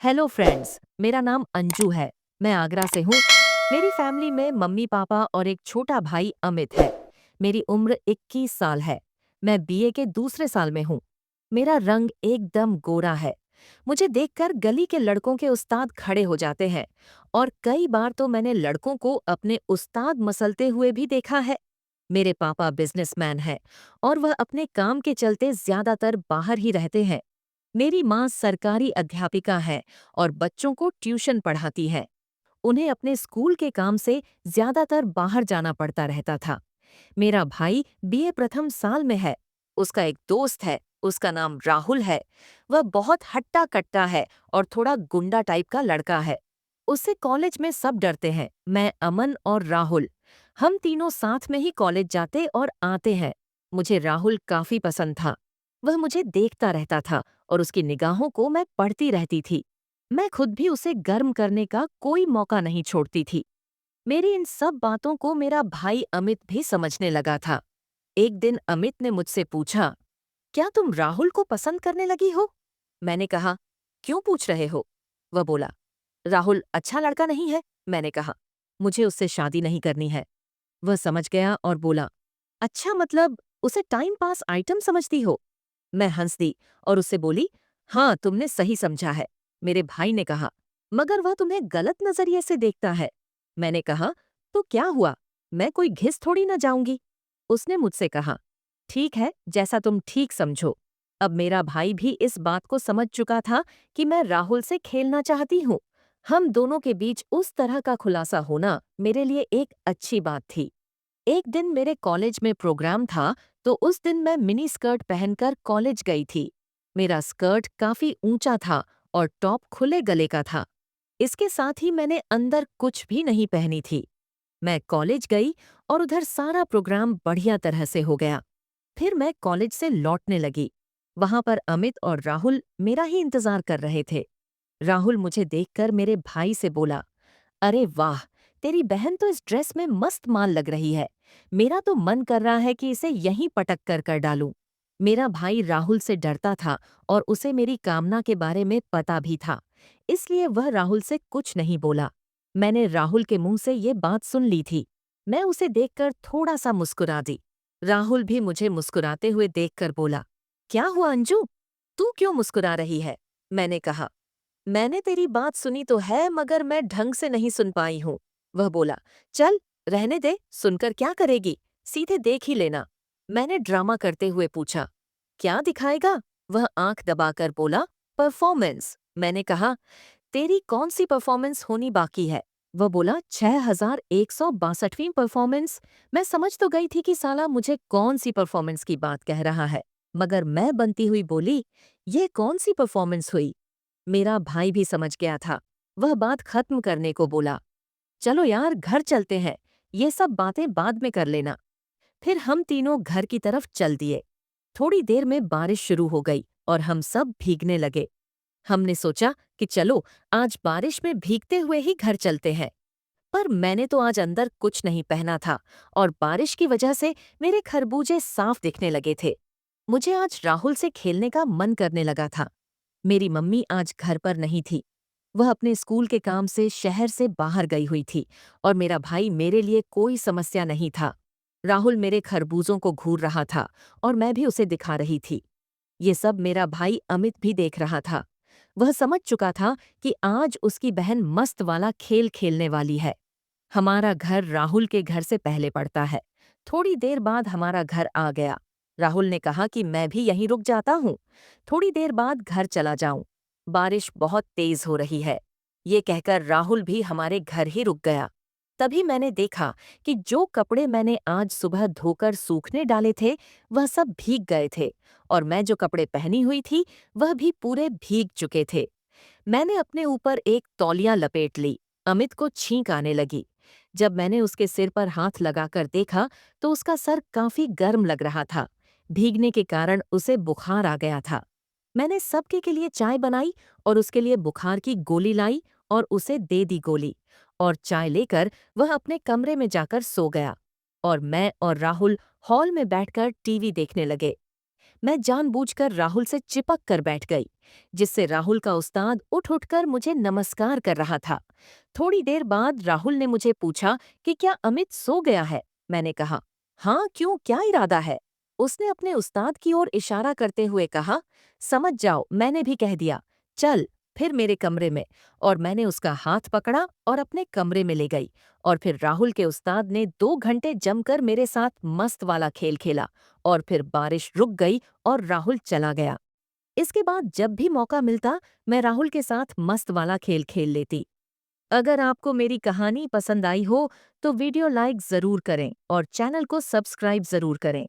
Hello friends, मेरा नाम अंजू है। मैं आगरा से हूँ। मेरी फैमिली में मम्मी पापा और एक छोटा भाई अमित है। मेरी उम्र 21 साल है। मैं बीए के दूसरे साल में हूँ। मेरा रंग एकदम गोरा है। मुझे देखकर गली के लड़कों के उस्ताद खड़े हो जाते हैं और कई बार तो मैंने लड़कों को अपने उस्ताद मसलते हुए भी देखा है। मेरे पापा बिजनेसमैन हैं और वह अपने काम के चलते ज्यादातर बाहर ही रहते हैं। मेरी माँ सरकारी अध्यापिका है और बच्चों को ट्यूशन पढ़ाती है। उन्हें अपने स्कूल के काम से ज्यादातर बाहर जाना पड़ता रहता था। मेरा भाई बीए प्रथम साल में है। उसका एक दोस्त है, उसका नाम राहुल है। वह बहुत हट्टा कट्टा है और थोड़ा गुंडा टाइप का लड़का है। उससे कॉलेज में सब डरते हैं। मैं, अमन और राहुल, हम तीनों साथ में ही कॉलेज जाते और आते हैं। मुझे राहुल काफी पसंद था। वह मुझे देखता रहता था और उसकी निगाहों को मैं पढ़ती रहती थी। मैं खुद भी उसे गर्म करने का कोई मौका नहीं छोड़ती थी। मेरी इन सब बातों को मेरा भाई अमित भी समझने लगा था। एक दिन अमित ने मुझसे पूछा, क्या तुम राहुल को पसंद करने लगी हो? मैंने कहा, क्यों पूछ रहे हो? वह बोला, राहुल अच्छा लड़का नहीं है। मैंने कहा, मुझे उससे शादी नहीं करनी है। वह समझ गया और बोला, अच्छा मतलब उसे टाइम पास आइटम समझती हो? मैं हंस दी और उससे बोली, हाँ तुमने सही समझा है। मेरे भाई ने कहा, मगर वह तुम्हें गलत नजरिए से देखता है। मैंने कहा, तो क्या हुआ? मैं कोई घिस थोड़ी ना जाऊंगी। उसने मुझसे कहा, ठीक है जैसा तुम ठीक समझो। अब मेरा भाई भी इस बात को समझ चुका था कि मैं राहुल से खेलना चाहती हूँ। हम दोनों के बीच उस तरह का खुलासा होना मेरे लिए एक अच्छी बात थी। एक दिन मेरे कॉलेज में प्रोग्राम था, तो उस दिन मैं मिनी स्कर्ट पहनकर कॉलेज गई थी। मेरा स्कर्ट काफी ऊंचा था और टॉप खुले गले का था। इसके साथ ही मैंने अंदर कुछ भी नहीं पहनी थी। मैं कॉलेज गई और उधर सारा प्रोग्राम बढ़िया तरह से हो गया। फिर मैं कॉलेज से लौटने लगी। वहां पर अमित और राहुल मेरा ही इंतजार कर रहे थे। राहुल मुझे देखकर मेरे भाई से बोला, अरे वाह, तेरी बहन तो इस ड्रेस में मस्त माल लग रही है। मेरा तो मन कर रहा है कि इसे यहीं पटक कर डालूं। मेरा भाई राहुल से डरता था और उसे मेरी कामना के बारे में पता भी था। इसलिए वह राहुल से कुछ नहीं बोला। मैंने राहुल के मुंह से ये बात सुन ली थी। मैं उसे देखकर थोड़ा सा मुस्कुरा दी। राहुल भी मुझे मुस्कुराते हुए देखकर बोला, क्या हुआ अंजू? तू क्यों मुस्कुरा रही है? मैंने कहा, मैंने तेरी बात सुनी तो है मगर मैं ढंग से नहीं सुन पाई हूँ। वह बोला, चल रहने दे, सुनकर क्या करेगी, सीधे देख ही लेना। मैंने ड्रामा करते हुए पूछा, क्या दिखाएगा? वह आंख दबाकर बोला, परफॉर्मेंस। मैंने कहा, तेरी कौन सी परफॉर्मेंस होनी बाकी है? वह बोला, 6162वीं परफॉर्मेंस। मैं समझ तो गई थी कि साला मुझे कौन सी परफॉर्मेंस की बात कह रहा है, मगर मैं बनती हुई बोली, ये कौन सी परफॉर्मेंस हुई? मेरा भाई भी समझ गया था। वह बात खत्म करने को बोला, चलो यार घर चलते हैं, ये सब बातें बाद में कर लेना। फिर हम तीनों घर की तरफ चल दिए। थोड़ी देर में बारिश शुरू हो गई और हम सब भीगने लगे। हमने सोचा कि चलो आज बारिश में भीगते हुए ही घर चलते हैं। पर मैंने तो आज अंदर कुछ नहीं पहना था और बारिश की वजह से मेरे खरबूजे साफ दिखने लगे थे। मुझे आज राहुल से खेलने का मन करने लगा था। मेरी मम्मी आज घर पर नहीं थी। वह अपने स्कूल के काम से शहर से बाहर गई हुई थी और मेरा भाई मेरे लिए कोई समस्या नहीं था। राहुल मेरे खरबूजों को घूर रहा था और मैं भी उसे दिखा रही थी। ये सब मेरा भाई अमित भी देख रहा था। वह समझ चुका था कि आज उसकी बहन मस्त वाला खेल खेलने वाली है। हमारा घर राहुल के घर से पहले पड़ता है। थोड़ी देर बाद हमारा घर आ गया। राहुल ने कहा कि मैं भी यहीं रुक जाता हूँ, थोड़ी देर बाद घर चला जाऊं। बारिश बहुत तेज हो रही है। ये कहकर राहुल भी हमारे घर ही रुक गया। तभी मैंने देखा कि जो कपड़े मैंने आज सुबह धोकर सूखने डाले थे वह सब भीग गए थे और मैं जो कपड़े पहनी हुई थी वह भी पूरे भीग चुके थे। मैंने अपने ऊपर एक तौलिया लपेट ली। अमित को छींक आने लगी। जब मैंने उसके सिर पर हाथ लगाकर देखा तो उसका सर काफी गर्म लग रहा था। भीगने के कारण उसे बुखार आ गया था। मैंने सबके के लिए चाय बनाई और उसके लिए बुखार की गोली लाई और उसे दे दी गोली। और चाय लेकर वह अपने कमरे में जाकर सो गया और मैं और राहुल हॉल में बैठकर टीवी देखने लगे। मैं जानबूझकर राहुल से चिपक कर बैठ गई, जिससे राहुल का उस्ताद उठ उठकर मुझे नमस्कार कर रहा था। थोड़ी देर बाद राहुल ने मुझे पूछा कि क्या अमित सो गया है। मैंने कहा, हाँ क्यों, क्या इरादा है? उसने अपने उस्ताद की ओर इशारा करते हुए कहा, समझ जाओ, मैंने भी कह दिया, चल फिर मेरे कमरे में। और मैंने उसका हाथ पकड़ा और अपने कमरे में ले गई। और फिर राहुल के उस्ताद ने 2 घंटे जमकर मेरे साथ मस्त वाला खेल खेला। और फिर बारिश रुक गई और राहुल चला गया। इसके बाद जब भी मौका मिलता, मैं राहुल के साथ मस्त वाला खेल खेल लेती। अगर आपको मेरी कहानी पसंद आई हो तो वीडियो लाइक जरूर करें और चैनल को सब्सक्राइब जरूर करें।